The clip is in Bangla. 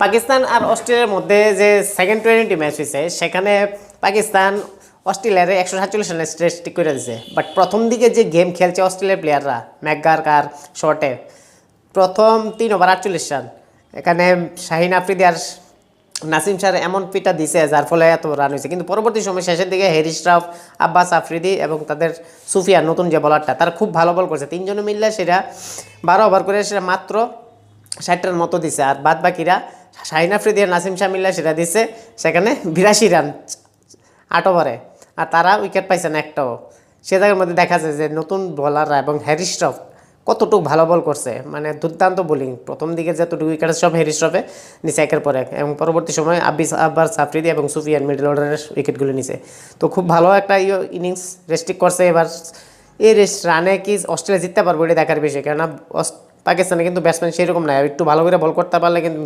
পাকিস্তান আর অস্ট্রেলিয়ার মধ্যে যে সেকেন্ড টি20 ম্যাচ হয়েছে সেখানে পাকিস্তান অস্ট্রেলিয়ার 147 রানের স্ট্রেস করে দিয়েছে। বাট প্রথম দিকে যে গেম খেলছে অস্ট্রেলিয়ার প্লেয়াররা ম্যাকগার্কার শর্টে প্রথম 3 ওভার 48 রান, এখানে শাহিন আফ্রিদি আর নাসিম শাহ এমন পিটা দিছে যার ফলে এত রান হয়েছে। কিন্তু পরবর্তী সময় শেষের দিকে হ্যারিস রাফ, আব্বাস আফ্রিদি এবং তাদের সুফিয়ান নতুন যে বলারটা তারা খুব ভালো বল করছে। তিনজনে মিললে সেটা 12 ওভার করে সেটা মাত্র 60 রান মতো দিছে। আর বাদ বাকিরা শাহিন আফ্রিদি আর নাসিম শাহ মিল্লা সেটা দিছে সেখানে 82 রান 8 ওভারে। আর তারা উইকেট পাইছে না একটাও। সে জায়গার মধ্যে দেখা যায় যে নতুন বলাররা এবং হ্যারিস রাফ কতটুকু ভালো বল করছে, মানে দুর্দান্ত বোলিং। প্রথম দিকে যতটুকু উইকেট সব হ্যারিস রাফে নিচে একের পর এক, এবং পরবর্তী সময় আব্বাস আফ্রিদি এবং সুফিয়ান মিডল অর্ডারের উইকেটগুলো নিছে। তো খুব ভালো একটা ইনিংস রেস্ট্রিক্ট করছে। এবার এই রানে কি অস্ট্রেলিয়া জিততে পারবো এটা দেখার বিষয়, কেননা পাকিস্তানে কিন্তু ব্যাটসম্যান সেরকম নাই, একটু ভালো করে বল করতে পারলে কিন্তু